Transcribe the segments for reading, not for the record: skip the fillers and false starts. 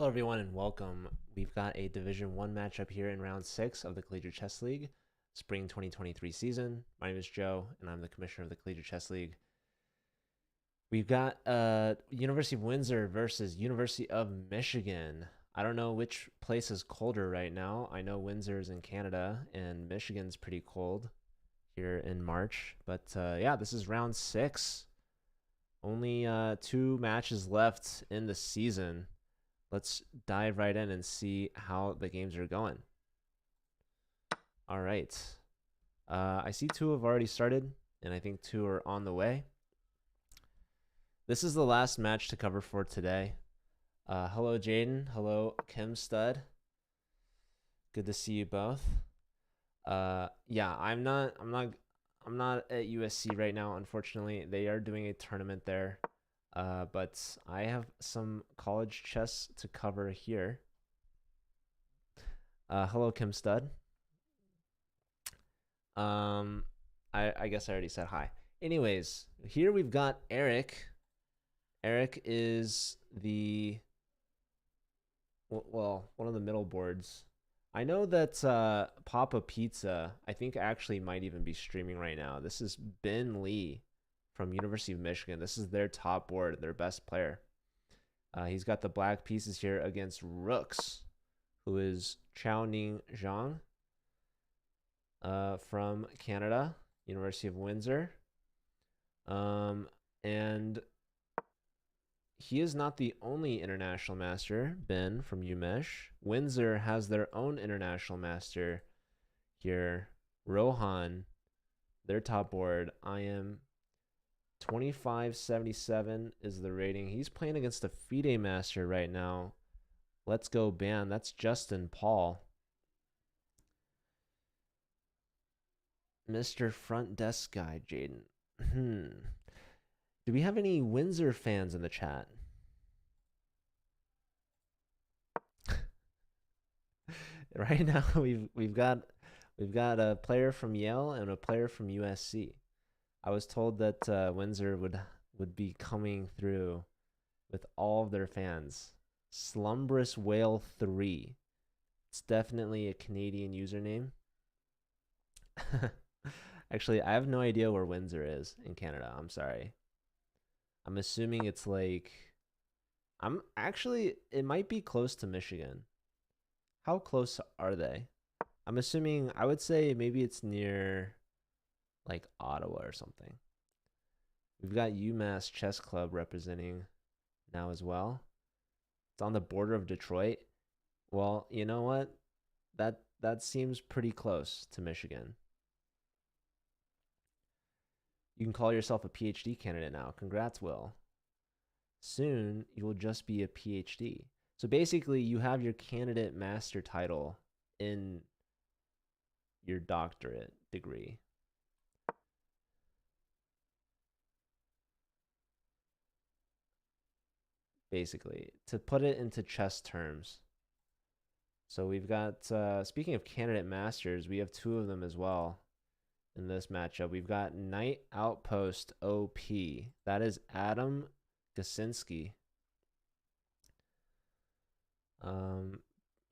everyone, and welcome. We've got a Division 1 matchup here in round 6 of the Collegiate Chess League, Spring 2023 season. My name is Joe, and I'm the commissioner of the Collegiate Chess League. We've got University of Windsor versus University of Michigan. I don't know which place is colder right now. I know Windsor is in Canada, and Michigan's pretty cold here in March. But yeah, this is round 6. Only 2 matches left in the season. Let's dive right in and see how the games are going. All right. I see 2 have already started, and I think 2 are on the way. This is the last match to cover for today. Hello, Jaden. Hello, Kim Stud. Good to see you both. Yeah, I'm not at USC right now, unfortunately. They are doing a tournament there. But I have some college chess to cover here. Hello, Kim Stud. I guess I already said hi. Anyways, here we've got Eric. Eric is one of the middle boards. I know that Papa Pizza, I think actually might even be streaming right now. This is Ben Lee from University of Michigan. This is their top board, their best player. He's got the black pieces here against Rooks, who is Chao Ning Zhang from Canada, University of Windsor. And he is not the only international master, Ben from UMich. Windsor has their own international master here, Rohan, their top board. I am 2577 is the rating. He's playing against a FIDE master right now. Let's go, Ban. That's Justin Paul. Mr. Front Desk Guy, Jaden. Do we have any Windsor fans in the chat? Right now we've got a player from Yale and a player from USC. I was told that Windsor would be coming through with all of their fans. Slumbrous Whale 3. It's definitely a Canadian username. Actually, I have no idea where Windsor is in Canada. I'm sorry. I'm assuming it's like it might be close to Michigan. How close are they? I'm assuming, I would say maybe it's near like Ottawa or something. We've got UMass Chess Club representing now as well. It's on the border of Detroit. Well, you know what? That seems pretty close to Michigan. You can call yourself a PhD candidate now. Congrats, Will. Soon, you will just be a PhD. So basically, you have your candidate master title in your doctorate degree. Basically, to put it into chess terms. So we've got, speaking of candidate masters, we have 2 of them as well in this matchup. We've got Knight Outpost OP. That is Adam Gasinski.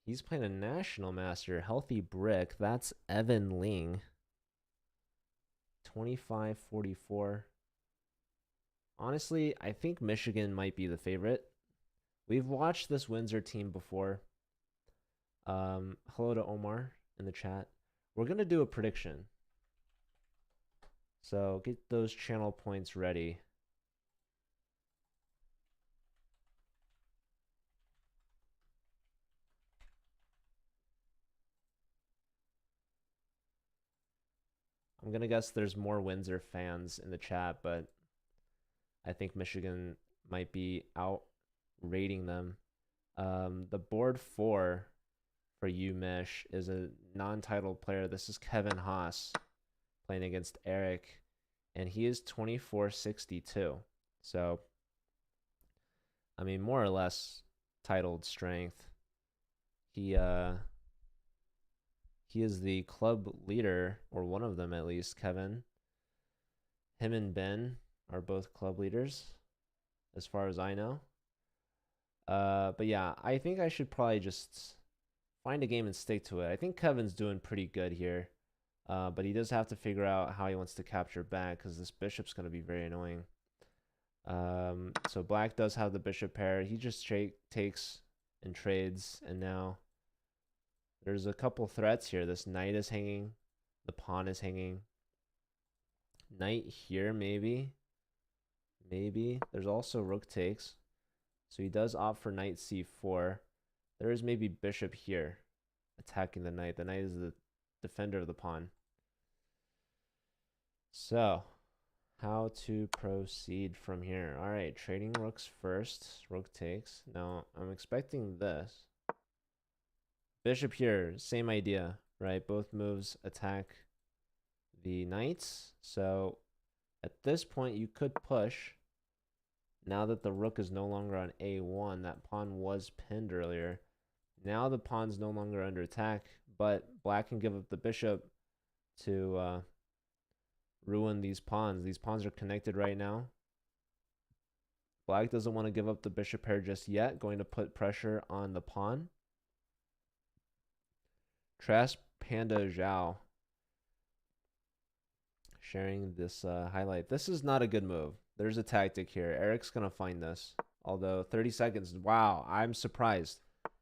He's playing a national master, Healthy Brick. That's Evan Ling. 2544. Honestly, I think Michigan might be the favorite. We've watched this Windsor team before. Hello to Omar in the chat. We're going to do a prediction. So get those channel points ready. I'm going to guess there's more Windsor fans in the chat, but I think Michigan might be outrating them. The board 4 for UMich is a non-titled player. This is Kevin Haas playing against Eric, and he is 2462. So, I mean, more or less titled strength. He is the club leader, or one of them at least, Kevin. Him and Ben are both club leaders, as far as I know. But yeah, I think I should probably just find a game and stick to it. I think Kevin's doing pretty good here. But he does have to figure out how he wants to capture back because this bishop's going to be very annoying. So black does have the bishop pair. He just takes and trades, and now there's a couple threats here. This knight is hanging. The pawn is hanging. Knight here, maybe. Maybe. There's also rook takes. So he does opt for knight c4. There is maybe bishop here attacking the knight. The knight is the defender of the pawn. So, how to proceed from here? All right, trading rooks first. Rook takes. Now, I'm expecting this. Bishop here, same idea, right? Both moves attack the knights. So, at this point, you could push. Now that the rook is no longer on a1, that pawn was pinned earlier. Now the pawn's no longer under attack, but black can give up the bishop to ruin these pawns. These pawns are connected right now. Black doesn't want to give up the bishop pair just yet, going to put pressure on the pawn. Trash Panda Zhao sharing this highlight. This is not a good move. There's a tactic here. Eric's going to find this. Although 30 seconds. Wow, I'm surprised.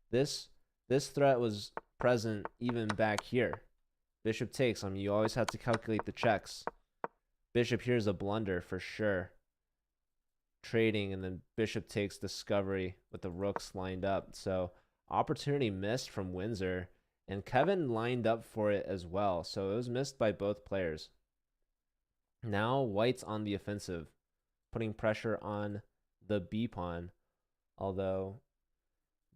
This threat was present even back here. Bishop takes. I mean, you always have to calculate the checks. Bishop here is a blunder for sure. Trading, and then bishop takes discovery with the rooks lined up. So opportunity missed from Windsor, and Kevin lined up for it as well. So it was missed by both players. Now white's on the offensive, putting pressure on the B pawn, although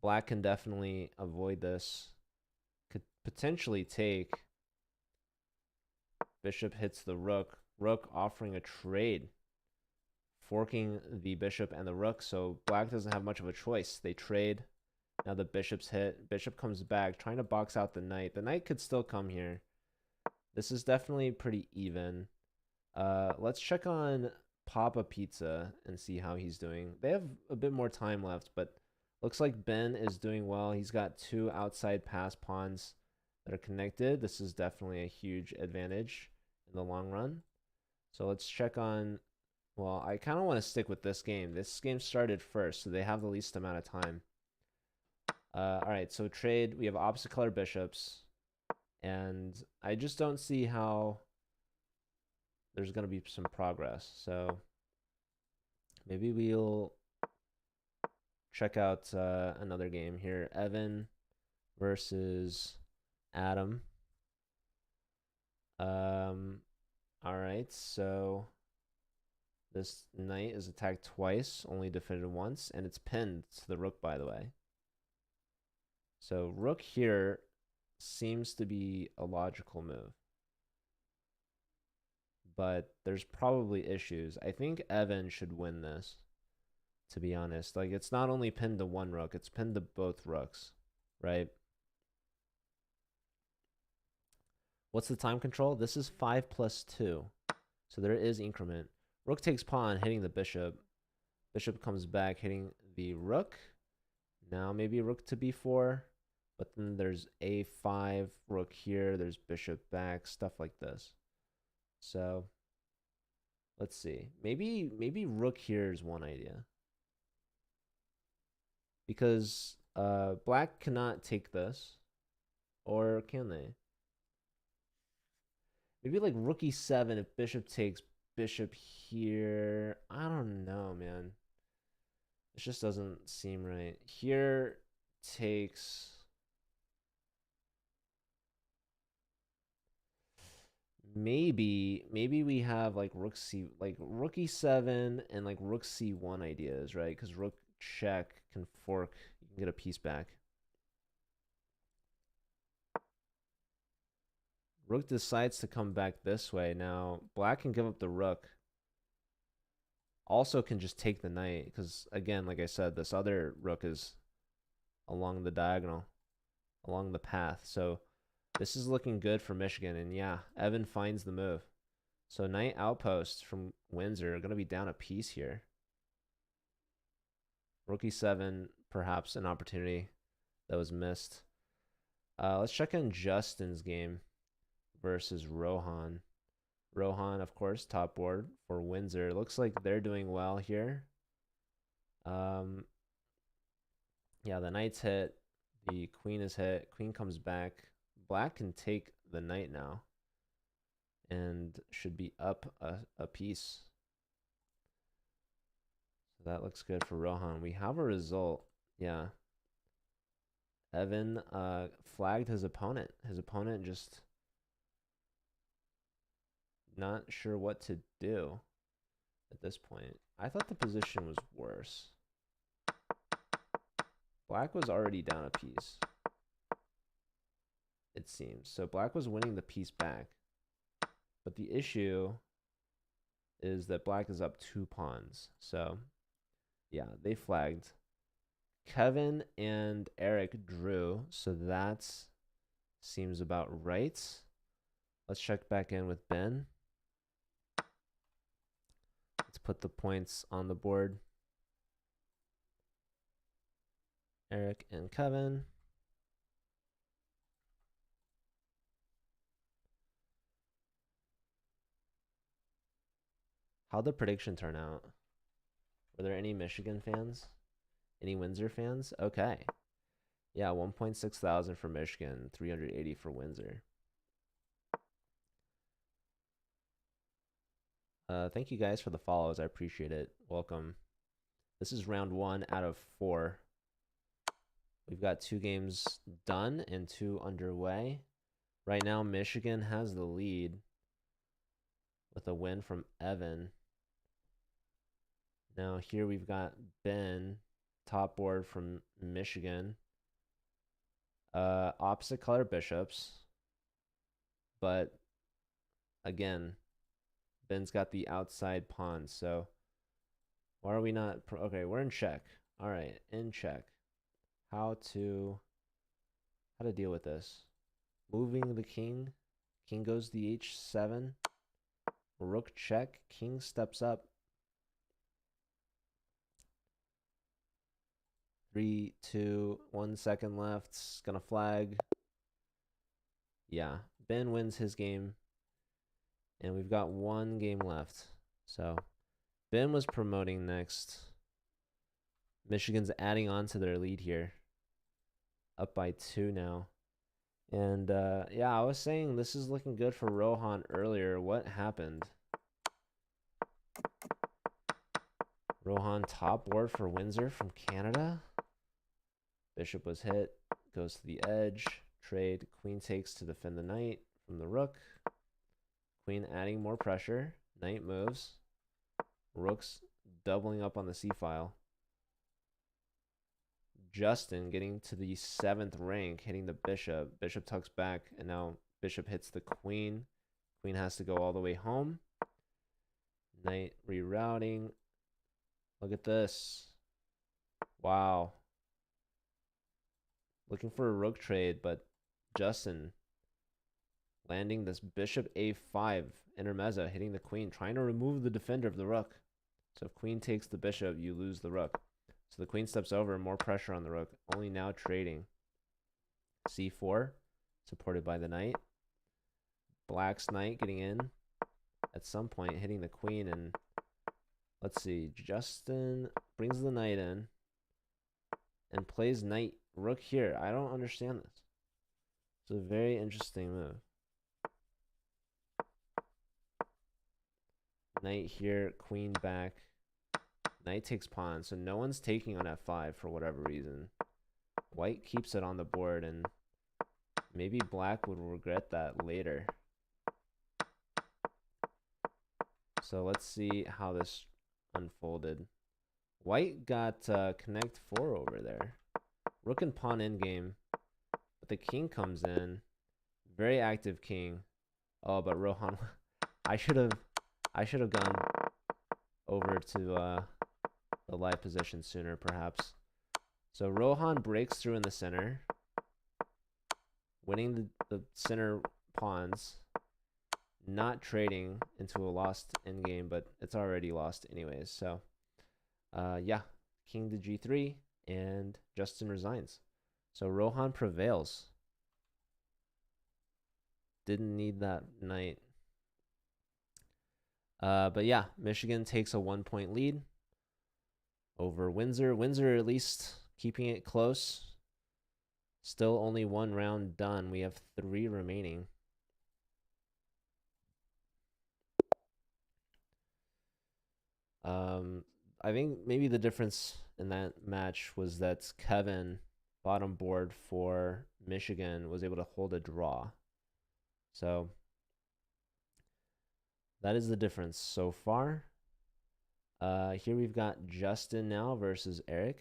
black can definitely avoid this. Could potentially take. Bishop hits the rook. Rook offering a trade, forking the bishop and the rook, so black doesn't have much of a choice. They trade. Now the bishop's hit. Bishop comes back, trying to box out the knight. The knight could still come here. This is definitely pretty even. Let's check on Papa Pizza and see how he's doing. They have a bit more time left, but looks like Ben is doing well. He's got 2 outside pass pawns that are connected. This is definitely a huge advantage in the long run. So let's check on, well, I kind of want to stick with this game. This game started first, so they have the least amount of time. All right, so trade. We have opposite color bishops, and I just don't see how there's going to be some progress. So maybe we'll check out another game here. Evan versus Adam. All right, so this knight is attacked twice, only defended once, and it's pinned to the rook, by the way. So rook here seems to be a logical move, but there's probably issues. I think Evan should win this, to be honest. Like, it's not only pinned to one rook, it's pinned to both rooks, right? What's the time control? This is 5 plus 2. So there is increment. Rook takes pawn, hitting the bishop. Bishop comes back, hitting the rook. Now maybe rook to b4. But then there's a5, rook here. There's bishop back, stuff like this. So let's see. Maybe rook here is one idea. Because black cannot take this. Or can they? Maybe like rook e7 if bishop takes bishop here. I don't know, man. It just doesn't seem right. Here takes. Maybe we have like rook e7 and like rook c1 ideas, right? Because rook check can fork. You can get a piece back. Rook decides to come back this way. Now, black can give up the rook. Also can just take the knight, because, again, like I said, this other rook is along the diagonal, along the path. So this is looking good for Michigan. And, yeah, Evan finds the move. So knight outpost from Windsor are going to be down a piece here. Rook e7, perhaps an opportunity that was missed. Let's check in Justin's game versus Rohan. Rohan, of course, top board for Windsor. Looks like they're doing well here. Yeah, the knight's hit. The queen is hit. Queen comes back. Black can take the knight now and should be up a piece. So that looks good for Rohan. We have a result. Yeah. Evan flagged his opponent. His opponent just not sure what to do at this point. I thought the position was worse. Black was already down a piece, it seems. So Black was winning the piece back. But the issue is that Black is up 2 pawns. So, yeah, they flagged. Kevin and Eric drew, so that seems about right. Let's check back in with Ben. Let's put the points on the board. Eric and Kevin. How'd the prediction turn out? Were there any Michigan fans? Any Windsor fans? Okay. Yeah, 1.6 thousand for Michigan, 380 for Windsor. Thank you guys for the follows. I appreciate it. Welcome. This is round 1 out of 4. We've got 2 games done and 2 underway. Right now, Michigan has the lead with a win from Evan. Now here we've got Ben, top board from Michigan. Opposite color bishops. But again, Ben's got the outside pawn. So why are we not? Okay, we're in check. All right, in check. How to deal with this? Moving the king. King goes to the h7. Rook check. King steps up. 3, 2, 1 second left. Gonna flag. Yeah, Ben wins his game. And we've got 1 game left. So Ben was promoting next. Michigan's adding on to their lead here. Up by 2 now. And yeah, I was saying this is looking good for Rohan earlier. What happened? Rohan top board for Windsor from Canada. Bishop was hit. Goes to the edge. Trade. Queen takes to defend the knight from the rook. Queen adding more pressure. Knight moves. Rook's doubling up on the c-file. Justin getting to the 7th rank, hitting the bishop. Bishop tucks back, and now bishop hits the queen. Queen has to go all the way home. Knight rerouting. Look at this. Wow. Looking for a rook trade, but Justin landing this bishop a5 intermezzo, hitting the queen, trying to remove the defender of the rook. So if queen takes the bishop, you lose the rook. So the queen steps over, more pressure on the rook. Only now trading. c4, supported by the knight. Black's knight getting in at some point, hitting the queen. And let's see, Justin brings the knight in and plays knight rook here. I don't understand this. It's a very interesting move. Knight here, queen back. Knight takes pawn, so no one's taking on f5 for whatever reason. White keeps it on the board, and maybe Black would regret that later. So let's see how this unfolded. White got connect 4 over there. Rook and pawn endgame, but the king comes in. Very active king. Oh, but Rohan, I should have gone over to the live position sooner, perhaps. So Rohan breaks through in the center, winning the center pawns, not trading into a lost endgame, but it's already lost anyways. So yeah, king to g3, and Justin resigns. So Rohan prevails. Didn't need that knight. But yeah, Michigan takes a 1-point lead over Windsor. Windsor at least keeping it close. Still only one round done. We have 3 remaining. I think maybe the difference in that match was that Kevin, bottom board for Michigan, was able to hold a draw. So that is the difference so far. Here we've got Justin now versus Eric.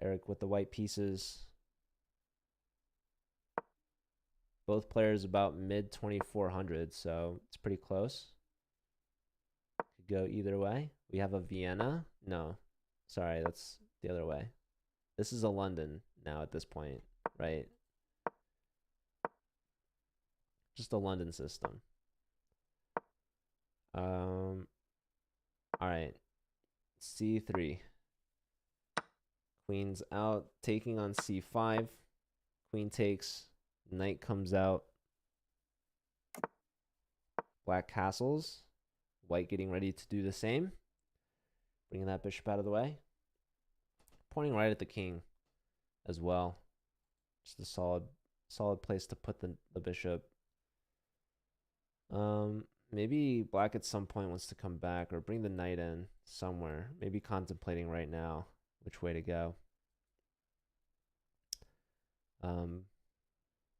Eric with the white pieces. Both players about mid 2400, so it's pretty close. Could go either way. We have a Vienna. No, sorry, that's the other way. This is a London now at this point, right? Just a London system. All right. C3. Queen's out, taking on C5. Queen takes, knight comes out. Black castles. White getting ready to do the same. Bringing that bishop out of the way. Pointing right at the king as well. Just a solid place to put the bishop. Maybe black at some point wants to come back or bring the knight in somewhere. Maybe contemplating right now which way to go.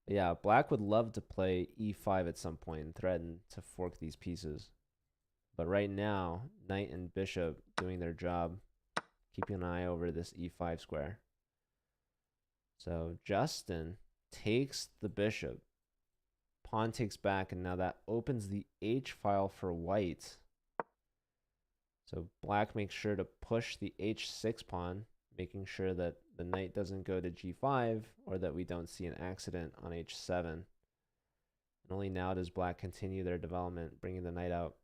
Yeah, black would love to play e5 at some point and threaten to fork these pieces. But right now, knight and bishop doing their job, keeping an eye over this e5 square. So Justin takes the bishop. Pawn takes back, and now that opens the h file for white. So black makes sure to push the h6 pawn, making sure that the knight doesn't go to g5 or that we don't see an accident on h7. And only now does black continue their development, bringing the knight out.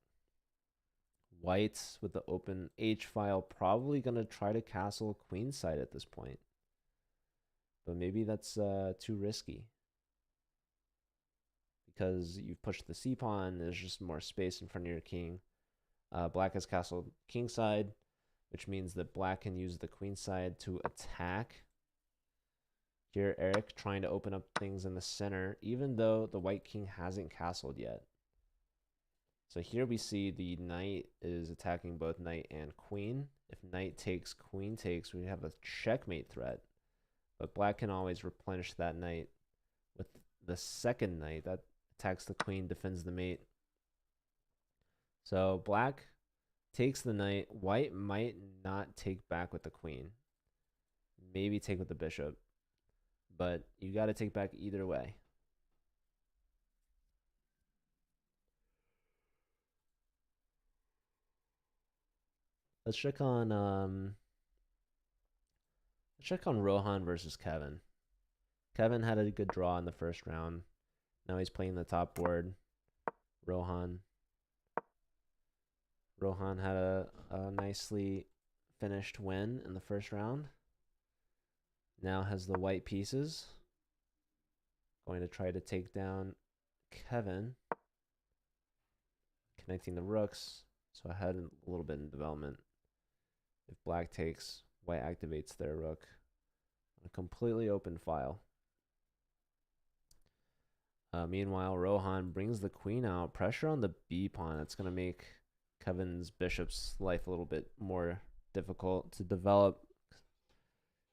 White with the open h file probably going to try to castle queenside at this point. But maybe that's too risky. Because you've pushed the c pawn, there's just more space in front of your king. Black has castled kingside, which means that black can use the queenside to attack. Here, Eric trying to open up things in the center, even though the white king hasn't castled yet. So here we see the knight is attacking both knight and queen. If knight takes, queen takes, we have a checkmate threat. But black can always replenish that knight with the second knight that attacks the queen, defends the mate. So black takes the knight. White might not take back with the queen. Maybe take with the bishop. But you got to take back either way. Let's check on Rohan versus Kevin. Kevin had a good draw in the first round. Now he's playing the top board. Rohan had a nicely finished win in the first round. Now has the white pieces. Going to try to take down Kevin. Connecting the rooks. So ahead a little bit in development. If black takes, white activates their rook. A completely open file. Meanwhile, Rohan brings the queen out. Pressure on the b pawn. That's going to make Kevin's bishop's life a little bit more difficult to develop,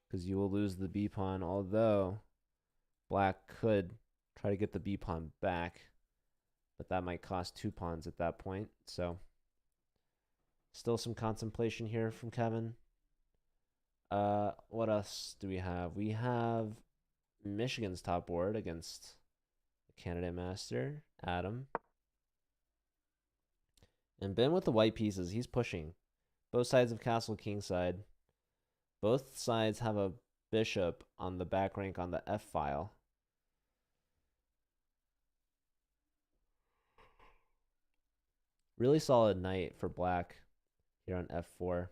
because you will lose the b pawn, although black could try to get the b pawn back, but that might cost 2 pawns at that point. So still some contemplation here from Kevin. What else do we have? We have Michigan's top board against the candidate master, Adam. And Ben with the white pieces, he's pushing. Both sides of castle kingside. Both sides have a bishop on the back rank on the f file. Really solid knight for black here on f4.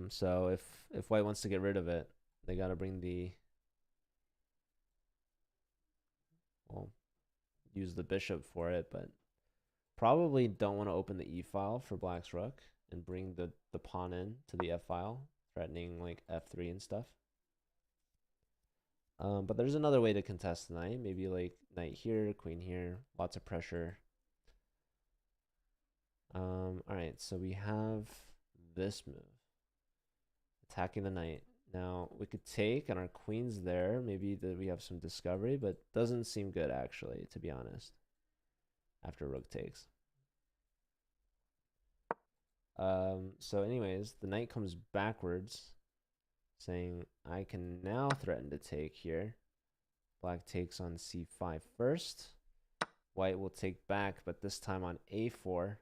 So if white wants to get rid of it, they gotta bring the, well, use the bishop for it, but probably don't want to open the e file for black's rook and bring the pawn in to the f file, threatening like f3 and stuff. But there's another way to contest the knight. Maybe like knight here, queen here, lots of pressure. All right, so we have this move, attacking the knight. Now we could take, and our queen's there. Maybe that we have some discovery, but doesn't seem good actually, to be honest. After rook takes. So anyways, the knight comes backwards, saying I can now threaten to take here. Black takes on c5 first. White will take back, but this time on a4.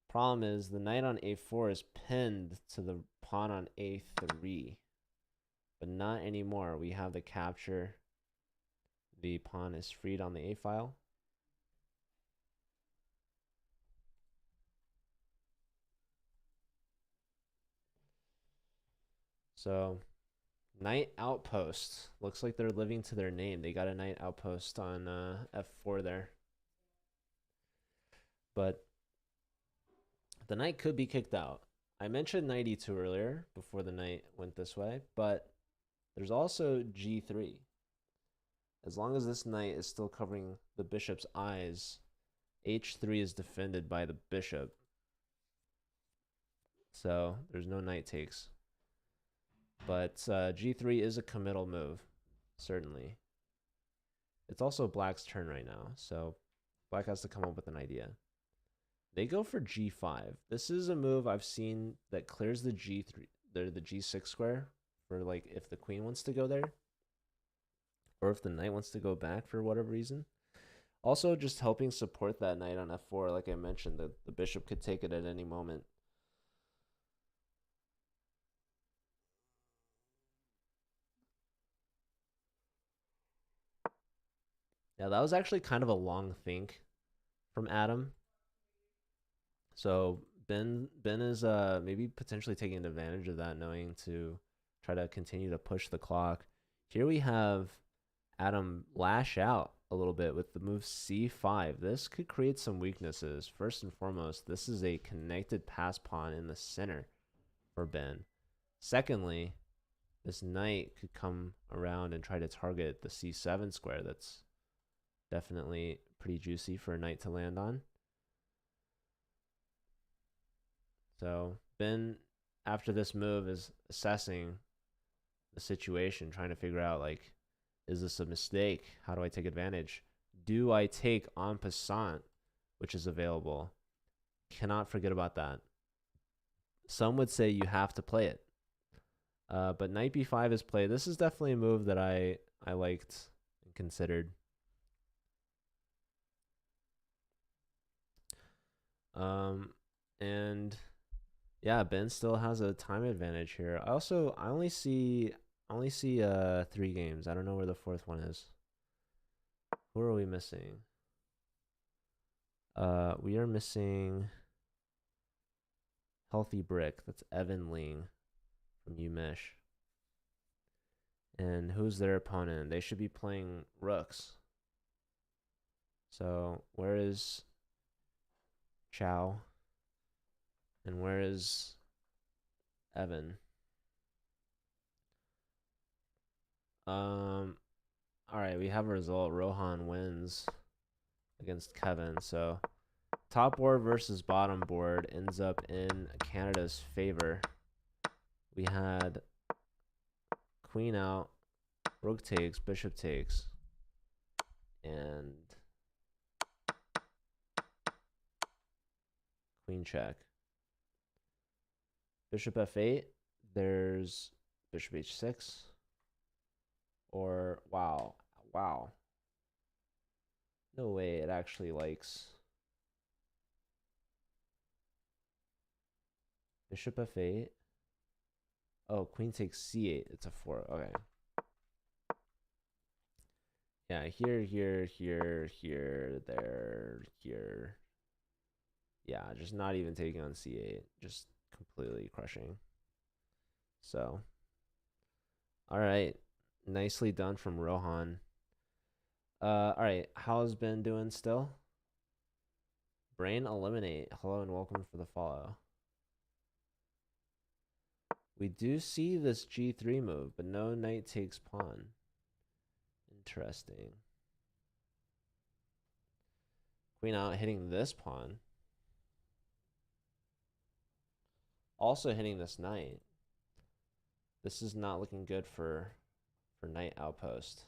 Problem is the knight on a4 is pinned to the pawn on a3, but not anymore. We have the capture. The pawn is freed on the a file. So knight outpost. Looks like they're living to their name. They got a knight outpost on f4 there. But the knight could be kicked out. I mentioned knight e2 earlier before the knight went this way, but there's also g3. As long as this knight is still covering the bishop's eyes, h3 is defended by the bishop. So there's no knight takes. But g3 is a committal move, certainly. It's also black's turn right now, so black has to come up with an idea. They go for g5. This is a move I've seen that clears the g3, the g6 square for like if the queen wants to go there, or if the knight wants to go back for whatever reason. Also, just helping support that knight on f4. Like I mentioned, the bishop could take it at any moment. Yeah, that was actually kind of a long think from Adam. So Ben is maybe potentially taking advantage of that, knowing to try to continue to push the clock. Here we have Adam lash out a little bit with the move c5. This could create some weaknesses. First and foremost, this is a connected pass pawn in the center for Ben. Secondly, this knight could come around and try to target the c7 square. That's definitely pretty juicy for a knight to land on. So Ben, after this move, is assessing the situation, trying to figure out, like, is this a mistake? How do I take advantage? Do I take en passant, which is available? Cannot forget about that. Some would say you have to play it. But knight b5 is played. This is definitely a move that I liked and considered. And yeah, Ben still has a time advantage here. I only see 3 games. I don't know where the 4th one is. Who are we missing? We are missing Healthy Brick. That's Evan Ling from UMich. And who's their opponent? They should be playing rooks. So where is Chow? And where is Evan? All right, we have a result. Rohan wins against Kevin. So top board versus bottom board ends up in Canada's favor. We had queen out, rook takes, bishop takes, and queen check. Bishop f8, there's bishop h6, or wow. No way it actually likes bishop f8. Oh, queen takes c8. It's a 4. Okay. Yeah, here, there, here. Yeah, just not even taking on c8. Just completely crushing. So, all right. Nicely done from Rohan. All right. How's Ben doing still? Brain eliminate. Hello and welcome for the follow. We do see this G3 move, but no knight takes pawn. Interesting. Queen out hitting this pawn. Also hitting this knight. This is not looking good for knight outpost.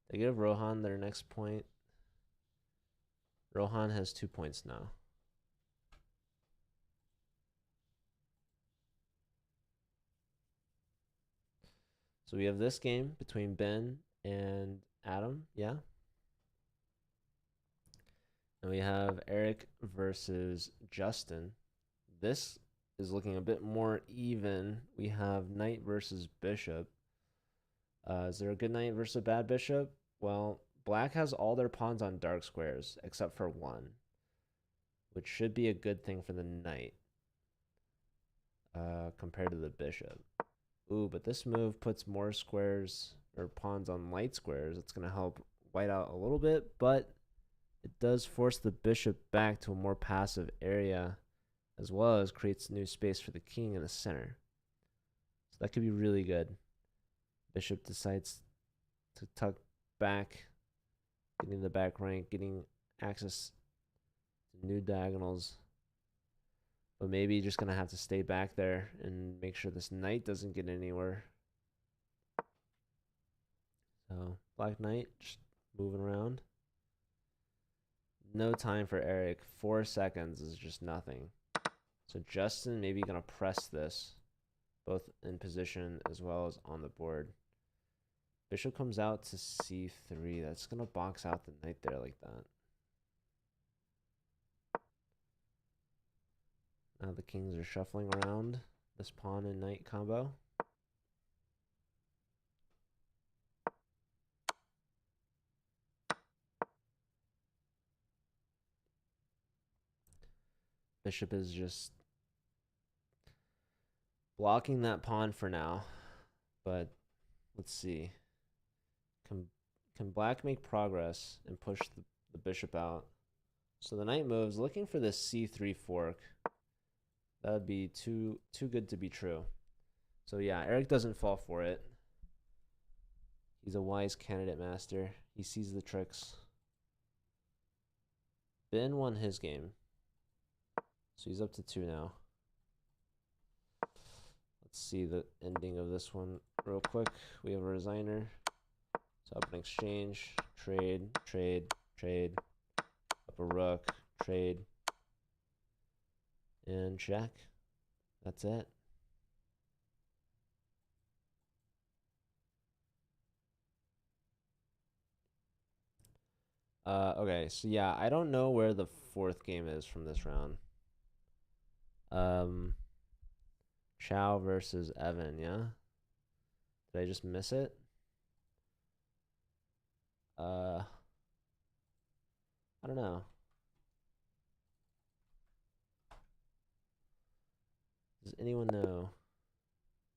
They give Rohan their next point. Rohan has 2 points now. So we have this game between Ben and Adam, yeah. And we have Eric versus Justin. This is looking a bit more even. We have knight versus bishop. Is there a good knight versus a bad bishop? Well, black has all their pawns on dark squares except for one, which should be a good thing for the knight compared to the bishop. Ooh, but this move puts more squares or pawns on light squares. It's going to help white out a little bit, but it does force the bishop back to a more passive area, as well as creates new space for the king in the center. So that could be really good. Bishop decides to tuck back, getting the back rank, getting access to new diagonals. But maybe just going to have to stay back there and make sure this knight doesn't get anywhere. So, black knight just moving around. No time for Eric. 4 seconds is just nothing. So Justin maybe going to press this, both in position as well as on the board. Bishop comes out to c3. That's going to box out the knight there like that. Now the kings are shuffling around this pawn and knight combo. Bishop is just blocking that pawn for now. But let's see. Can black make progress and push the bishop out? So the knight moves, looking for this c3 fork. That would be too good to be true. So yeah, Eric doesn't fall for it. He's a wise candidate master. He sees the tricks. Ben won his game. So he's up to 2 now. Let's see the ending of this one real quick. We have a resigner. So up an exchange, trade, trade, trade. Up a rook, trade. And check. That's it. Okay, so yeah, I don't know where the 4th game is from this round. Chow versus Evan, yeah? Did I just miss it? I don't know. Does anyone know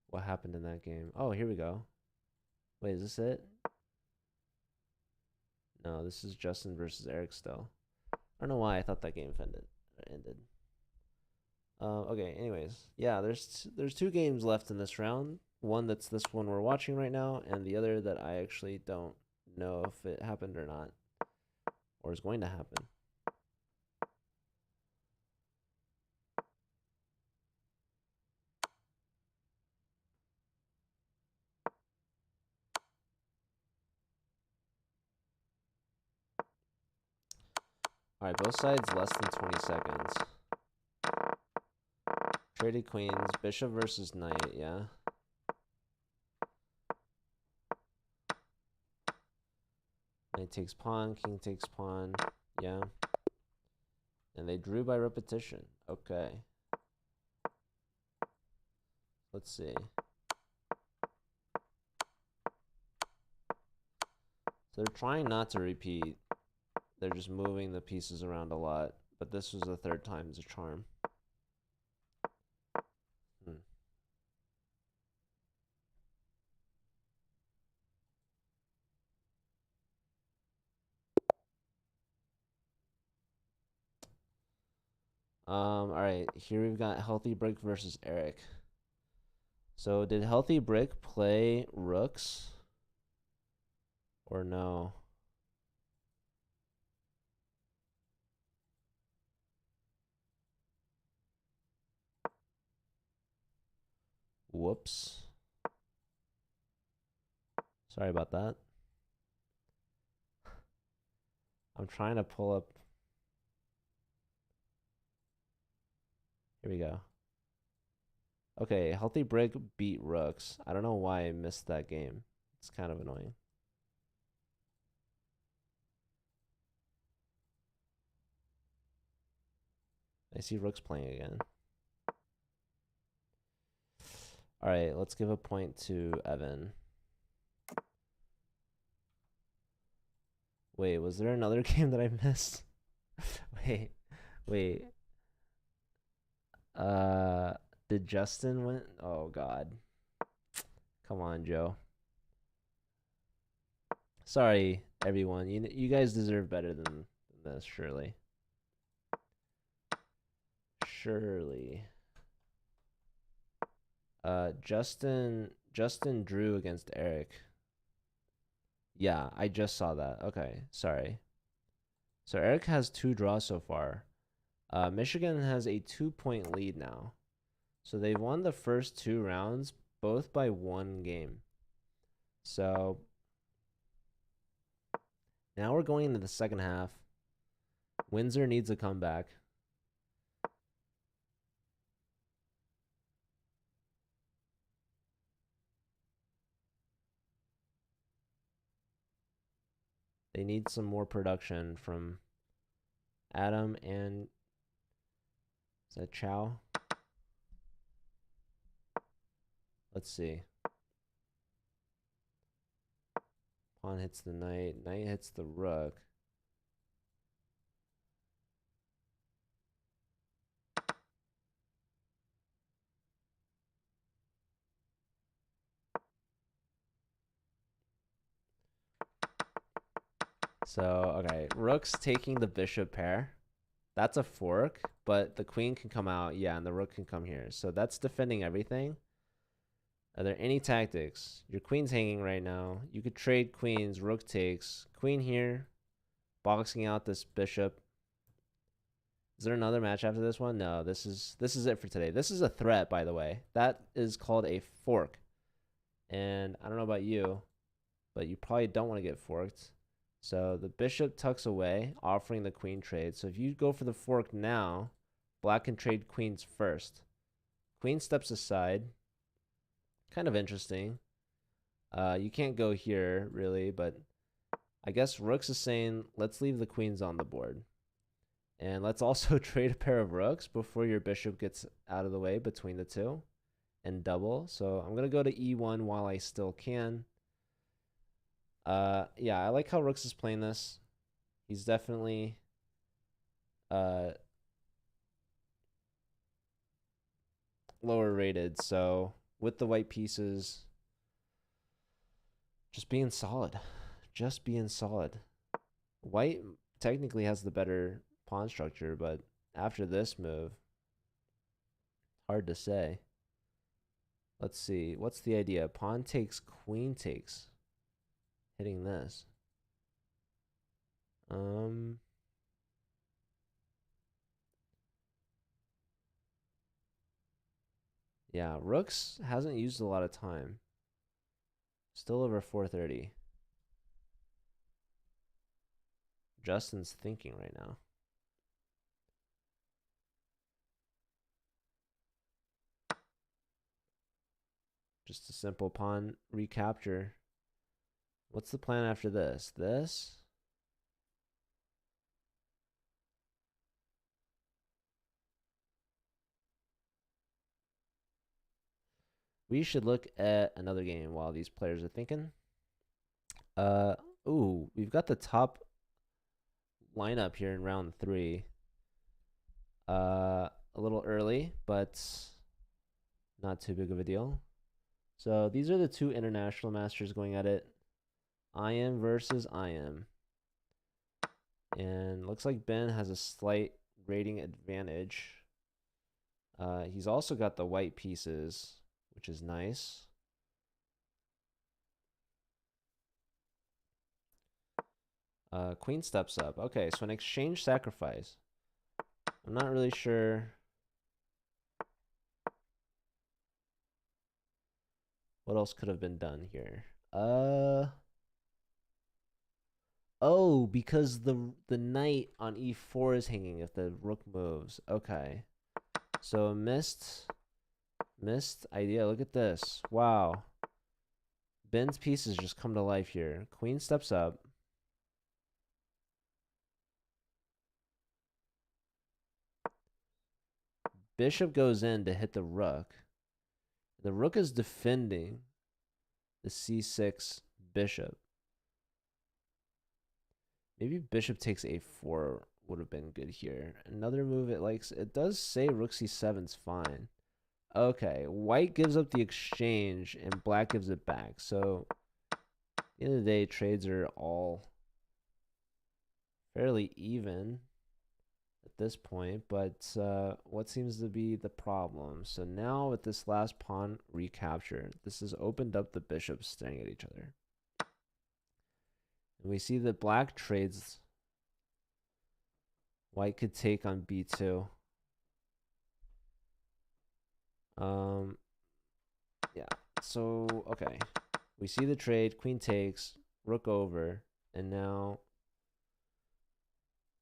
what happened in that game? Oh, here we go. Wait, is this it? No, this is Justin versus Eric still. I don't know why I thought that game ended. Okay, anyways. Yeah, there's 2 games left in this round. One that's this one we're watching right now, and the other that I actually don't know if it happened or not, or is going to happen. All right, both sides less than 20 seconds. Traded queens, bishop versus knight, yeah. Knight takes pawn, king takes pawn, yeah. And they drew by repetition. Okay. Let's see. So they're trying not to repeat. They're just moving the pieces around a lot. but this was the third time's a charm. All right, here we've got Healthy Brick versus Eric. So did Healthy Brick play rooks or no? Whoops. Sorry about that. I'm trying to pull up. Here we go. Okay, Healthy Brick beat Rooks. I don't know why I missed that game. It's kind of annoying. I see Rooks playing again. All right, let's give a point to Evan. Wait, was there another game that I missed? Wait. Did Justin win? Oh God. Come on, Joe. Sorry, everyone. You guys deserve better than this, surely. Surely. Justin drew against Eric. Yeah, I just saw that. Okay, sorry. So Eric has 2 draws so far. Michigan has a 2-point lead now. So they won the first 2 rounds, both by 1 game. So now we're going into the second half. Windsor needs a comeback. They need some more production from Adam and is that Chow? Let's see. Pawn hits the knight. Knight hits the rook. So, okay. Rook's taking the bishop pair. That's a fork, but the queen can come out. Yeah, and the rook can come here. So that's defending everything. Are there any tactics? Your queen's hanging right now. You could trade queens. Rook takes. Queen here. Boxing out this bishop. Is there another match after this one? No, this is it for today. This is a threat, by the way. That is called a fork. And I don't know about you, but you probably don't want to get forked. So the bishop tucks away, offering the queen trade. So if you go for the fork now, black can trade queens first. Queen steps aside. Kind of interesting. You can't go here, really, but I guess Rooks is saying, let's leave the queens on the board. And let's also trade a pair of rooks before your bishop gets out of the way between the two and double. So I'm going to go to E1 while I still can. Yeah, I like how Rooks is playing this. He's definitely lower rated. So with the white pieces, just being solid. Just being solid. White technically has the better pawn structure, but after this move, hard to say. Let's see. What's the idea? Pawn takes, queen takes. Hitting this. Yeah, Rooks hasn't used a lot of time. Still over 430. Justin's thinking right now. Just a simple pawn recapture. What's the plan after this? This? We should look at another game while these players are thinking. Ooh, we've got the top lineup here in round 3. A little early, but not too big of a deal. So these are the two international masters going at it. IM versus IM. And looks like Ben has a slight rating advantage. He's also got the white pieces, which is nice. Queen steps up. Okay, so an exchange sacrifice. I'm not really sure what else could have been done here. Oh, because the knight on e4 is hanging if the rook moves. Okay. So missed idea. Look at this. Wow. Ben's pieces just come to life here. Queen steps up. Bishop goes in to hit the rook. The rook is defending the c6 bishop. Maybe bishop takes a4 would have been good here. Another move it likes. It does say rook c7's fine. Okay, white gives up the exchange and black gives it back. So at the end of the day, trades are all fairly even at this point, but what seems to be the problem? So now with this last pawn recapture, this has opened up the bishops staring at each other. And we see that black trades. White could take on b2. Yeah, so, okay. We see the trade, queen takes, rook over, and now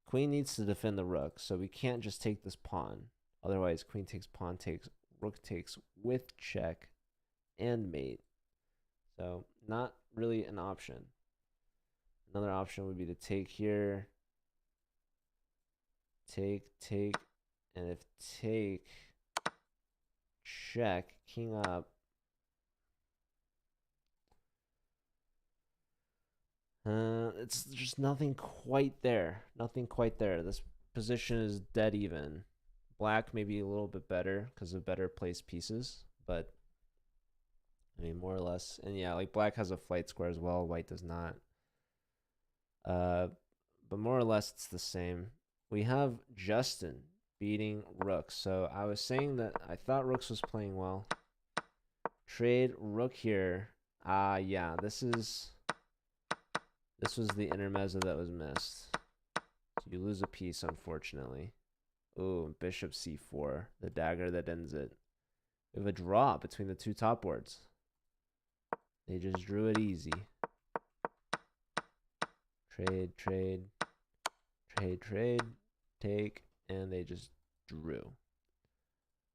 queen needs to defend the rook, so we can't just take this pawn. Otherwise, queen takes, pawn takes, rook takes with check and mate. So, not really an option. Another option would be to take here. Take, and if take, check, king up. It's just nothing quite there. Nothing quite there. This position is dead even. Black may be a little bit better because of better placed pieces, but I mean, more or less. And yeah, like black has a flight square as well. White does not. But more or less, it's the same. We have Justin beating Rook. So I was saying that I thought Rooks was playing well. Trade Rook here. Yeah, this was the intermezzo that was missed. So you lose a piece, unfortunately. Ooh, bishop c4, the dagger that ends it. We have a draw between the two top boards. They just drew it easy. Trade, take, and they just drew.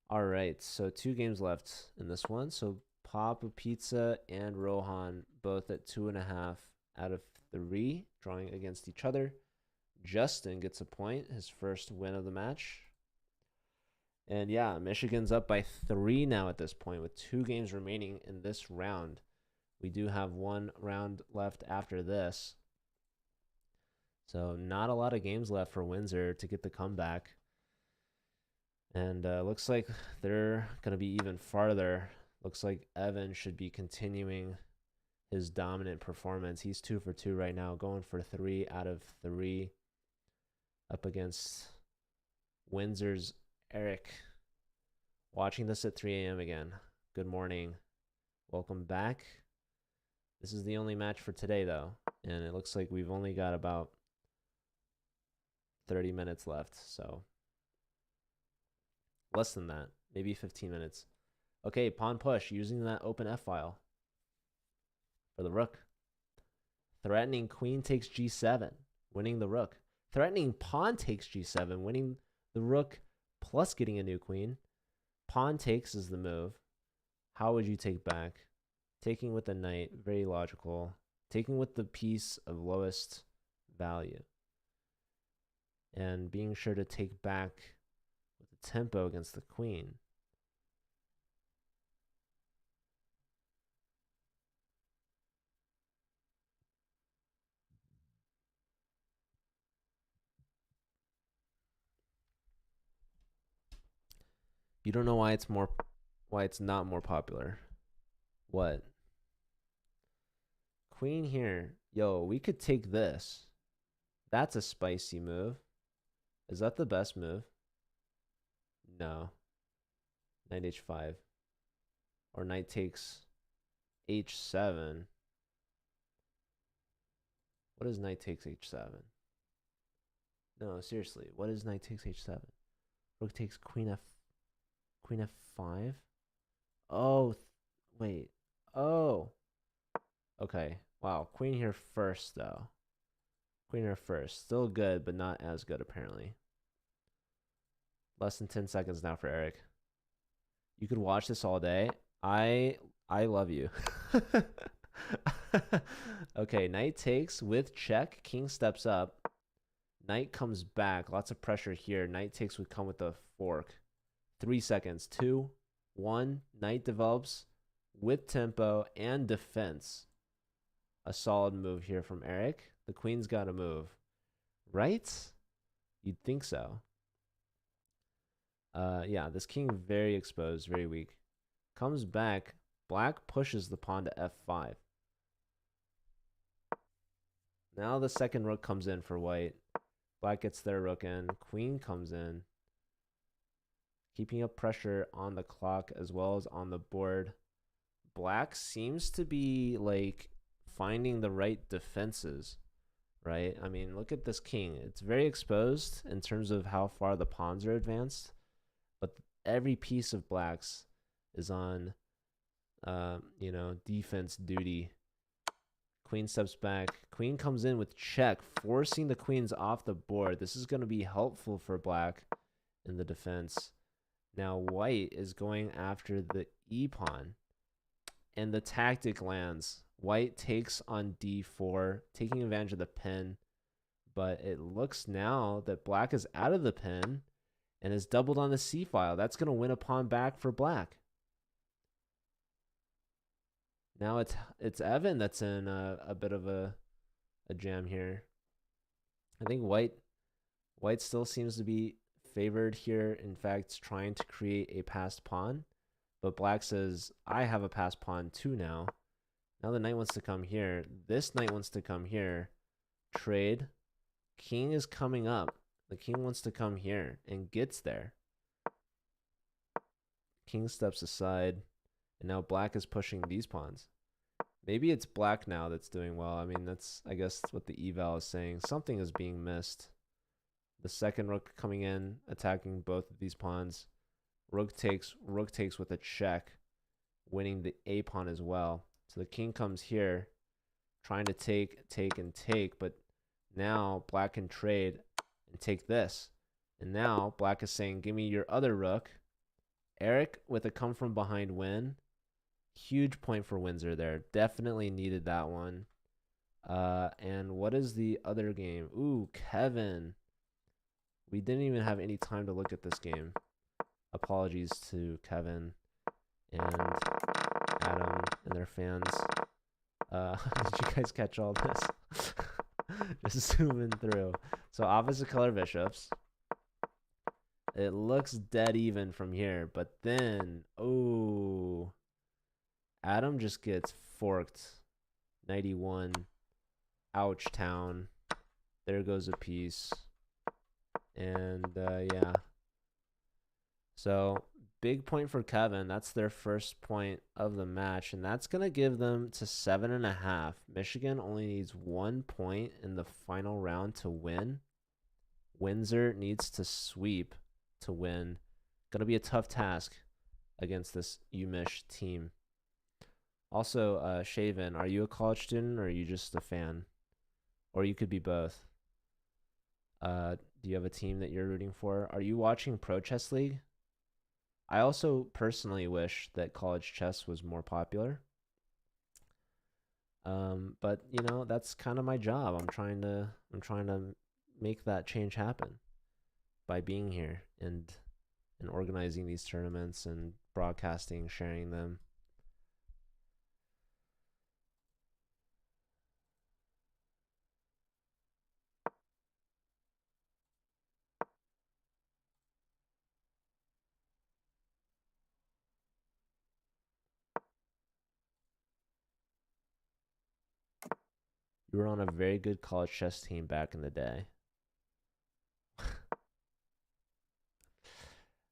All right, so 2 games left in this one. So Papa Pizza and Rohan both at 2.5 out of 3, drawing against each other. Justin gets a point, his first win of the match. And yeah, Michigan's up by 3 now at this point with 2 games remaining in this round. We do have 1 round left after this. So not a lot of games left for Windsor to get the comeback. And looks like they're going to be even farther. Looks like Evan should be continuing his dominant performance. He's 2 for 2 right now, going for 3 out of 3 up against Windsor's Eric. Watching this at 3 a.m. again. Good morning. Welcome back. This is the only match for today, though. And it looks like we've only got about 30 minutes left. So less than that. Maybe 15 minutes. Okay, pawn push using that open F file for the rook. Threatening queen takes g7, winning the rook. Threatening pawn takes g7, winning the rook plus getting a new queen. Pawn takes is the move. How would you take back? Taking with the knight, very logical. Taking with the piece of lowest value. And being sure to take back with the tempo against the queen. You don't know why it's not more popular. What? Queen here. Yo, we could take this. That's a spicy move. Is that the best move? No. Knight h5. Or knight takes h7. What is knight takes h7? No, seriously. What is knight takes h7? Rook takes queen f5? Oh, wait. Oh. Okay. Wow. Queen here first, though. Queen here first. Still good, but not as good, apparently. Less than 10 seconds now for Eric. You could watch this all day. I love you. Okay, knight takes with check. King steps up. Knight comes back. Lots of pressure here. Knight takes would come with a fork. 3 seconds. 2, 1. Knight develops with tempo and defense. A solid move here from Eric. The queen's got to move. Right? You'd think so. Yeah, this king very exposed, very weak. Comes back. Black pushes the pawn to f5. Now the second rook comes in for white. Black gets their rook in. Queen comes in. Keeping up pressure on the clock as well as on the board. Black seems to be like finding the right defenses, right? I mean, look at this king. It's very exposed in terms of how far the pawns are advanced, but every piece of Black's is on, defense duty. Queen steps back. Queen comes in with check, forcing the queens off the board. This is going to be helpful for Black in the defense. Now white is going after the e-pawn, and the tactic lands. White takes on d4, taking advantage of the pin, but it looks now that Black is out of the pin and is doubled on the c-file. That's going to win a pawn back for Black. Now it's Evan that's in a bit of a jam here. I think white still seems to be favored here. In fact, trying to create a passed pawn. But Black says, I have a passed pawn too now. Now the knight wants to come here. This knight wants to come here. Trade. King is coming up. The king wants to come here and gets there. King steps aside. And now Black is pushing these pawns. Maybe it's Black now that's doing well. I mean, I guess what the eval is saying. Something is being missed. The second rook coming in, attacking both of these pawns. Rook takes with a check, winning the a pawn as well. So the king comes here, trying to take, but now Black can trade and take this. And now Black is saying, give me your other rook. Eric with a come from behind win. Huge point for Windsor there. Definitely needed that one. And what is the other game? Ooh, Kevin. We didn't even have any time to look at this game. Apologies to Kevin and Adam and their fans. Did you guys catch all this? Just zooming through. So opposite color bishops. It looks dead even from here, but then, oh, Adam just gets forked. 91. Ouch town. There goes a piece. And yeah. So big point for Kevin. That's their first point of the match. And that's going to give them to 7.5. Michigan only needs 1 point in the final round to win. Windsor needs to sweep to win. Going to be a tough task against this UMich team. Also, Shaven, are you a college student or are you just a fan? Or you could be both. Do you have a team that you're rooting for? Are you watching Pro Chess League? I also personally wish that college chess was more popular. But you know, that's kind of my job. I'm trying to make that change happen by being here and organizing these tournaments and broadcasting, sharing them. You were on a very good college chess team back in the day.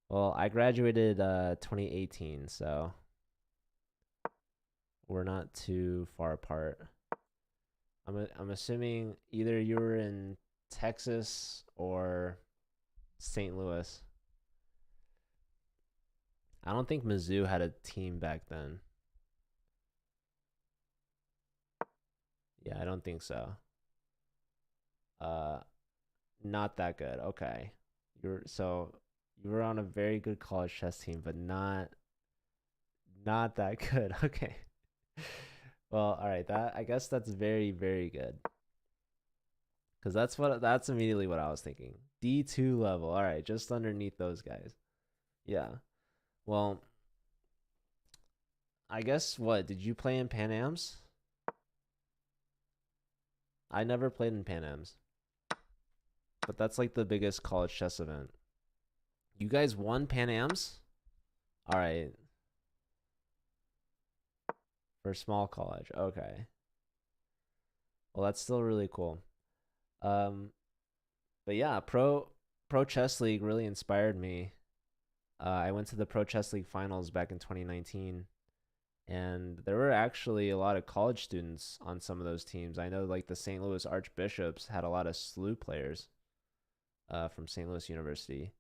Well, I graduated 2018, so we're not too far apart. I'm assuming either you were in Texas or St. Louis. I don't think Mizzou had a team back then. Yeah, I don't think so. Uh, not that good. Okay. You were on a very good college chess team, but not that good. Okay. Well, all right. That I guess that's very, very good. Because that's immediately what I was thinking. D2 level. All right, just underneath those guys. Yeah. Well, I guess what? Did you play in Pan Ams? I never played in Pan Ams. But that's like the biggest college chess event. You guys won Pan Ams? All right. For small college. Okay. Well, that's still really cool. Um, but yeah, Pro Chess League really inspired me. I went to the Pro Chess League finals back in 2019, and there were actually a lot of college students on some of those teams. I know like the St. Louis Archbishops had a lot of SLU players from St. Louis University.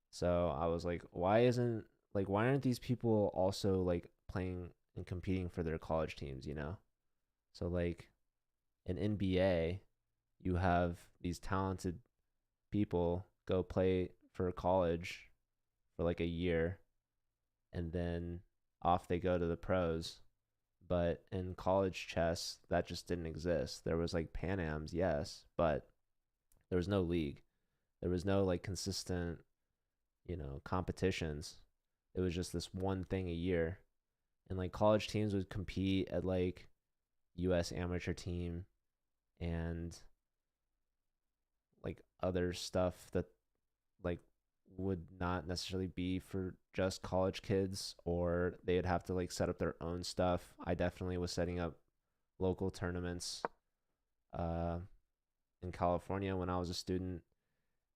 So I was like, why aren't these people also like playing and competing for their college teams, you know? So like in NBA, you have these talented people go play for college for like a year and then off they go to the pros. But in college chess, that just didn't exist. There was like Pan Ams, yes, but there was no league. There was no like consistent, competitions. It was just this one thing a year. And like college teams would compete at like US amateur team and like other stuff that like would not necessarily be for just college kids, or they'd have to like set up their own stuff. I definitely was setting up local tournaments uh in California when I was a student,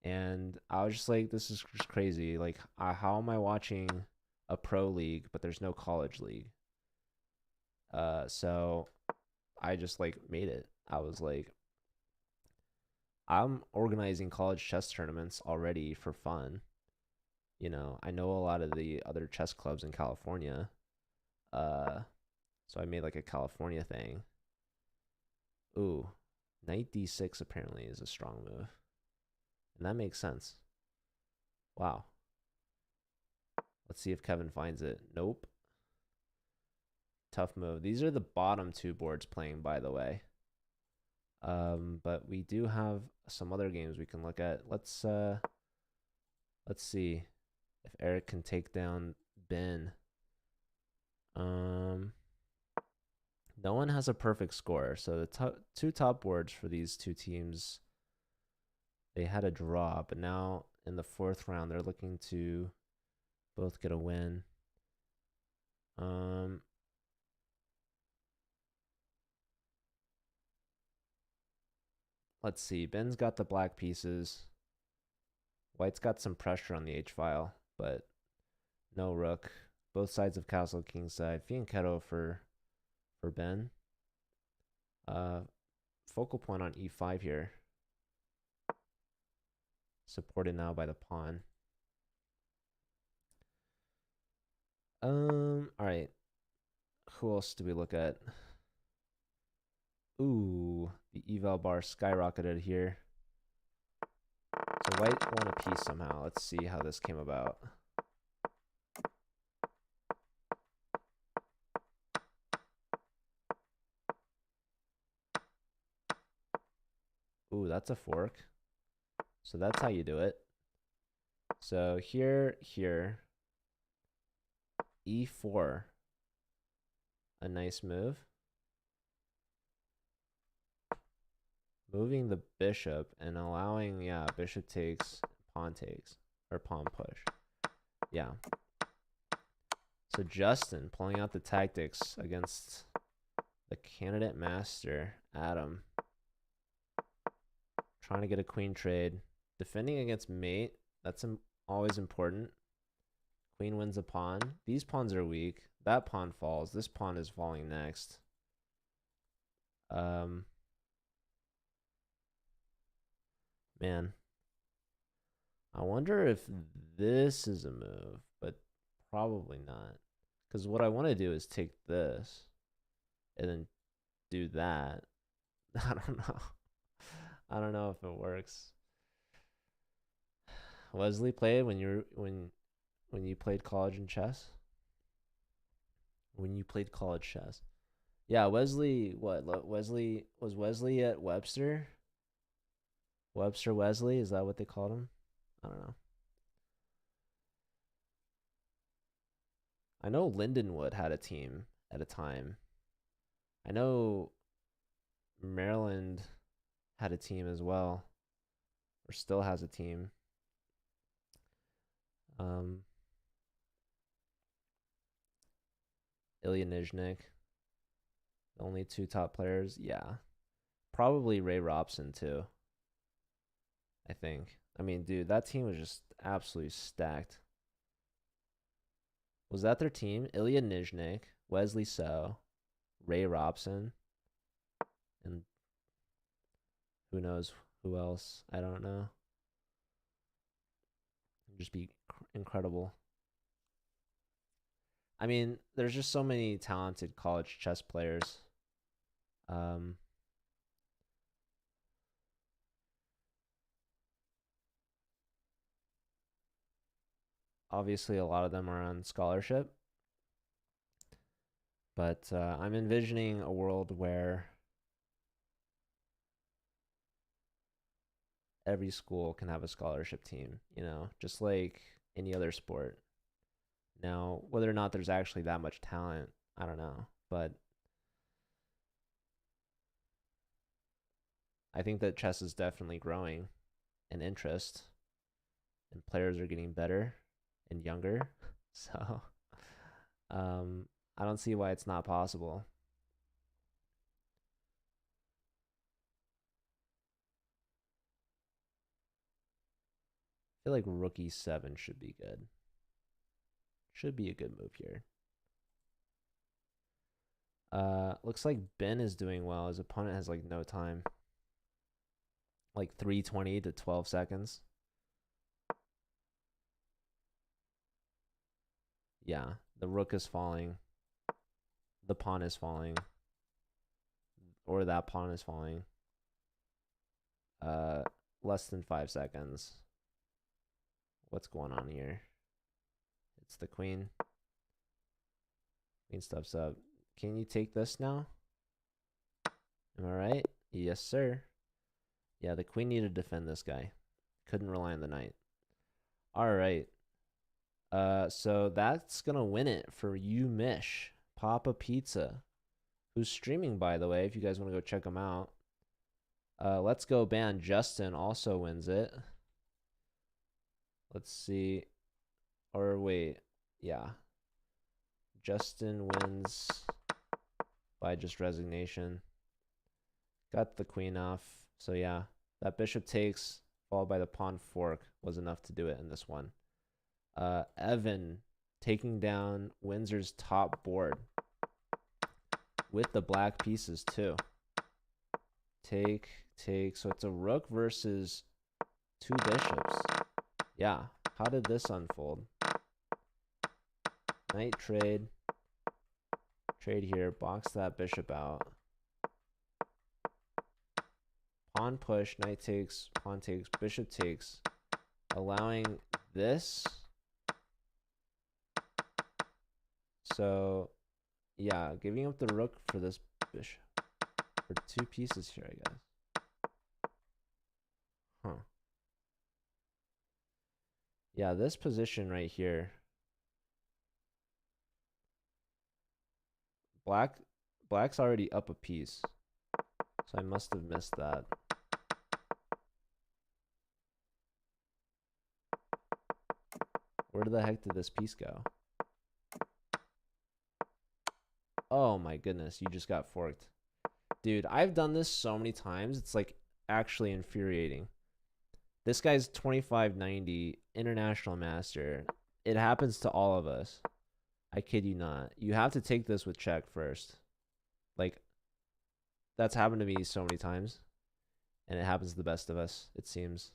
and I was just like, this is just crazy. Like how am I watching a pro league but there's no college league? So I just like made it. I was like, I'm organizing college chess tournaments already for fun. I know a lot of the other chess clubs in California. Uh, so I made like a California thing. Ooh, knight d6 apparently is a strong move. And that makes sense. Wow. Let's see if Kevin finds it. Nope. Tough move. These are the bottom two boards playing, by the way. But we do have some other games we can look at. Let's see if Eric can take down Ben. No one has a perfect score, so the two top boards for these two teams, they had a draw, but now in the fourth round they're looking to both get a win. Let's see. Ben's got the black pieces. White's got some pressure on the H file, but no rook. Both sides of castle kingside. Fianchetto for Ben. Focal point on e5 here. Supported now by the pawn. All right. Who else do we look at? Ooh, the eval bar skyrocketed here. So white won a piece somehow. Let's see how this came about. Ooh, that's a fork. So that's how you do it. So here, e4. A nice move. Moving the bishop and allowing, yeah, bishop takes, pawn takes, or pawn push. Yeah. So Justin pulling out the tactics against the candidate master, Adam. Trying to get a queen trade. Defending against mate. That's always important. Queen wins a pawn. These pawns are weak. That pawn falls. This pawn is falling next. Man. I wonder if this is a move, but probably not. Because what I want to do is take this and then do that. I don't know. I don't know if it works. Wesley played when you played college in chess? When you played college chess. Yeah, Wesley, what? Wesley, was Wesley at Webster? Webster Wesley, is that what they called him? I don't know. I know Lindenwood had a team at a time. I know Maryland had a team as well, or still has a team. Ilya Nizhnik, the only two top players. Yeah, probably Ray Robson too. I think. I mean, dude, that team was just absolutely stacked. Was that their team? Ilya Nizhnik, Wesley So, Ray Robson, and who knows who else? I don't know. It'd just be incredible. I mean, there's just so many talented college chess players. Obviously, a lot of them are on scholarship. But I'm envisioning a world where every school can have a scholarship team, just like any other sport. Now, whether or not there's actually that much talent, I don't know. But I think that chess is definitely growing in interest, and players are getting better and younger. So I don't see why it's not possible. I feel like rook e7 should be good. Should be a good move here. Looks like Ben is doing well. His opponent has like no time. Like 3:20 to 12 seconds. Yeah, the rook is falling. The pawn is falling. Or that pawn is falling. Less than 5 seconds. What's going on here? It's the queen. Queen steps up. Can you take this now? Am I right? Yes, sir. Yeah, the queen needed to defend this guy. Couldn't rely on the knight. All right. So that's going to win it for UMich. Papa Pizza, who's streaming, by the way, if you guys want to go check him out. Let's Go Band Justin also wins it. Let's see. Or wait. Yeah. Justin wins by just resignation. Got the queen off. So yeah, that bishop takes followed by the pawn fork was enough to do it in this one. Evan taking down Windsor's top board with the black pieces too. Take. So it's a rook versus two bishops. Yeah. How did this unfold? Knight trade. Trade here. Box that bishop out. Pawn push. Knight takes. Pawn takes. Bishop takes. Allowing this. So, yeah. Giving up the rook for this bishop. For two pieces here, I guess. Huh. Yeah, this position right here. Black's already up a piece. So I must have missed that. Where the heck did this piece go? Oh my goodness, you just got forked. Dude, I've done this so many times. It's like actually infuriating. This guy's 2590 international master. It happens to all of us. I kid you not. You have to take this with check first. Like, that's happened to me so many times. And it happens to the best of us, it seems.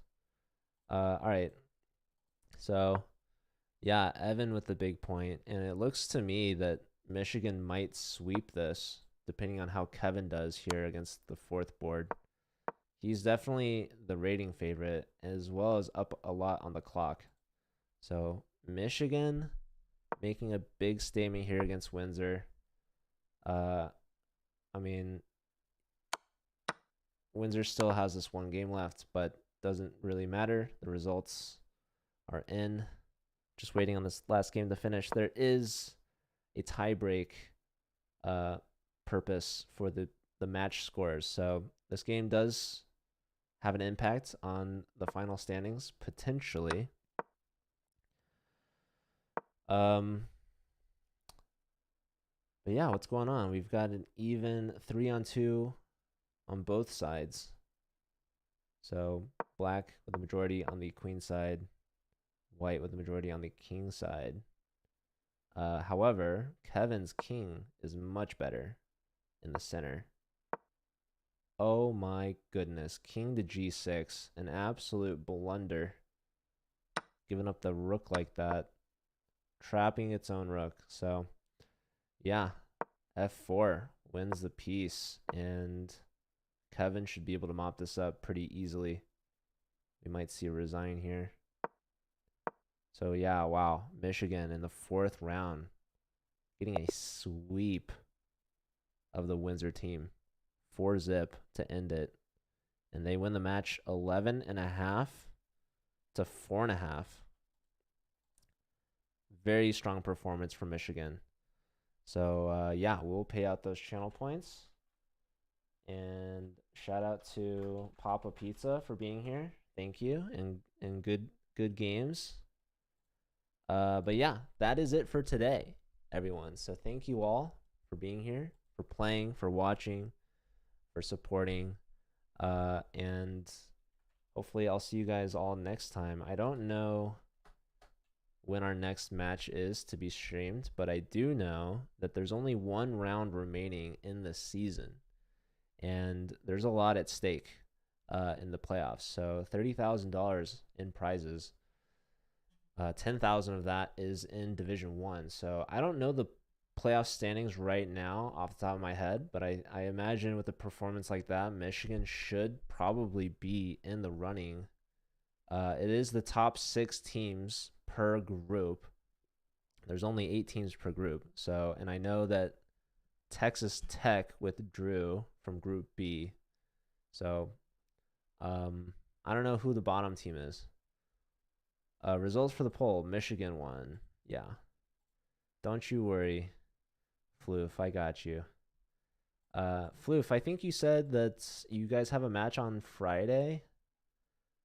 All right. So, yeah, Evan with the big point. And it looks to me that Michigan might sweep this, depending on how Kevin does here against the fourth board. He's definitely the rating favorite, as well as up a lot on the clock. So, Michigan making a big statement here against Windsor. I mean, Windsor still has this one game left, but doesn't really matter. The results are in. Just waiting on this last game to finish. There is a tiebreak purpose for the match scores. So this game does have an impact on the final standings, potentially. But yeah, what's going on? We've got an even 3-on-2 on both sides. So black with the majority on the queen side, white with the majority on the king side. However, Kevin's king is much better in the center. Oh my goodness. King to g6. An absolute blunder. Giving up the rook like that. Trapping its own rook. So, yeah. f4 wins the piece. And Kevin should be able to mop this up pretty easily. We might see a resign here. So, yeah, wow. Michigan in the fourth round. Getting a sweep of the Windsor team. 4-zip to end it. And they win the match 11.5 to 4.5. Very strong performance from Michigan. So, yeah, we'll pay out those channel points. And shout out to Papa Pizza for being here. Thank you. And good games. But yeah, that is it for today, everyone. So thank you all for being here, for playing, for watching, for supporting, and hopefully I'll see you guys all next time. I don't know when our next match is to be streamed, but I do know that there's only one round remaining in the season, and there's a lot at stake in the playoffs. So $30,000 in prizes. 10,000 of that is in Division 1. So I don't know the playoff standings right now off the top of my head, but I imagine with a performance like that, Michigan should probably be in the running. It is the top 6 teams per group. There's only 8 teams per group. So, and I know that Texas Tech withdrew from Group B. So, I don't know who the bottom team is. Results for the poll, Michigan won. Yeah. Don't you worry, Floof, I got you. Floof, I think you said that you guys have a match on Friday,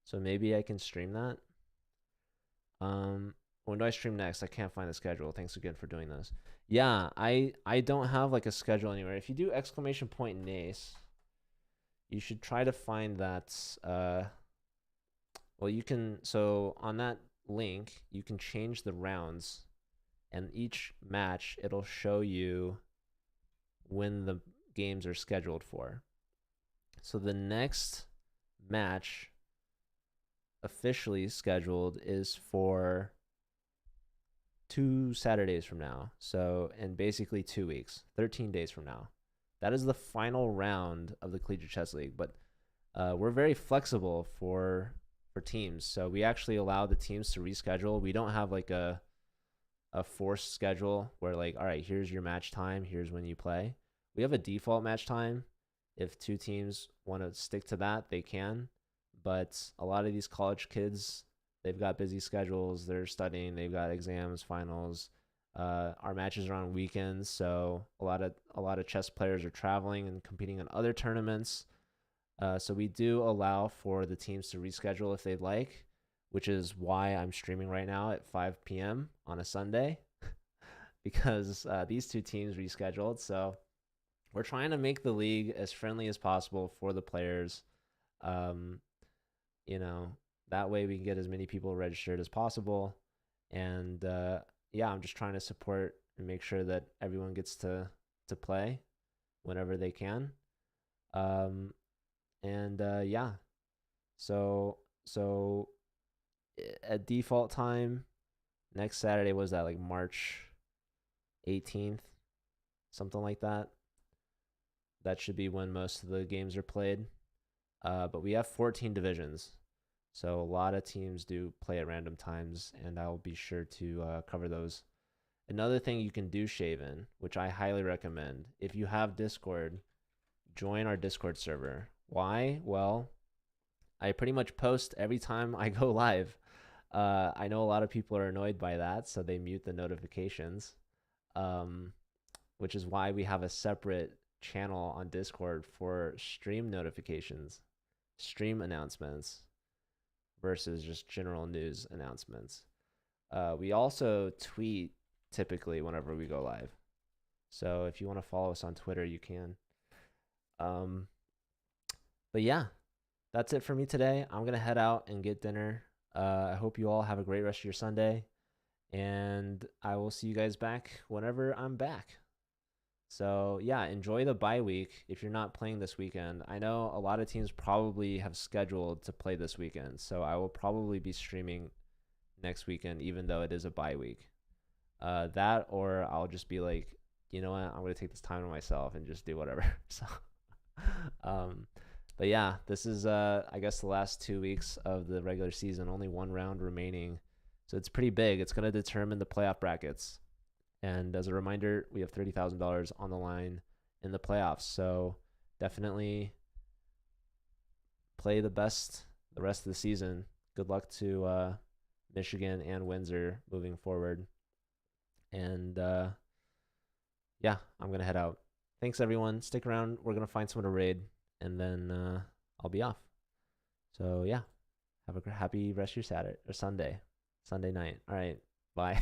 so maybe I can stream that. When do I stream next? I can't find the schedule. Thanks again for doing this. Yeah, I don't have like a schedule anywhere. If you do !nace, you should try to find that. Well, you can, so on that link, you can change the rounds, and each match, it'll show you when the games are scheduled for. So the next match officially scheduled is for 2 Saturdays from now. So, and basically 2 weeks, 13 days from now. That is the final round of the Collegiate Chess League, but we're very flexible for teams. So we actually allow the teams to reschedule. We don't have like a forced schedule where like, all right, here's your match time, here's when you play. We have a default match time. If 2 teams want to stick to that, they can. But a lot of these college kids, they've got busy schedules, they're studying, they've got exams, finals. Our matches are on weekends, so a lot of chess players are traveling and competing in other tournaments. So we do allow for the teams to reschedule if they'd like, which is why I'm streaming right now at 5 p.m. on a Sunday because these 2 teams rescheduled. So we're trying to make the league as friendly as possible for the players. You know, that way we can get as many people registered as possible. And yeah, I'm just trying to support and make sure that everyone gets to play whenever they can. Um, and yeah, so at default time next Saturday, was that like March 18th, something like that. That should be when most of the games are played. But we have 14 divisions, so a lot of teams do play at random times, and I'll be sure to cover those. Another thing you can do, Shaven, which I highly recommend, if you have Discord, join our Discord server. Why? Well, I pretty much post every time I go live. I know a lot of people are annoyed by that, so they mute the notifications, um, which is why we have a separate channel on Discord for stream notifications, stream announcements, versus just general news announcements. We also tweet typically whenever we go live. So if you want to follow us on Twitter, you can. But yeah, that's it for me today. I'm going to head out and get dinner. I hope you all have a great rest of your Sunday. And I will see you guys back whenever I'm back. So yeah, enjoy the bye week if you're not playing this weekend. I know a lot of teams probably have scheduled to play this weekend, so I will probably be streaming next weekend, even though it is a bye week. That, or I'll just be like, you know what, I'm gonna take this time to myself and just do whatever. So, but yeah, this is I guess the last 2 weeks of the regular season. Only one round remaining, so it's pretty big. It's gonna determine the playoff brackets. And as a reminder, we have $30,000 on the line in the playoffs. So definitely play the best the rest of the season. Good luck to Michigan and Windsor moving forward. And yeah, I'm going to head out. Thanks, everyone. Stick around. We're going to find someone to raid, and then I'll be off. So yeah, have a happy rest of your Saturday or Sunday night. All right, bye.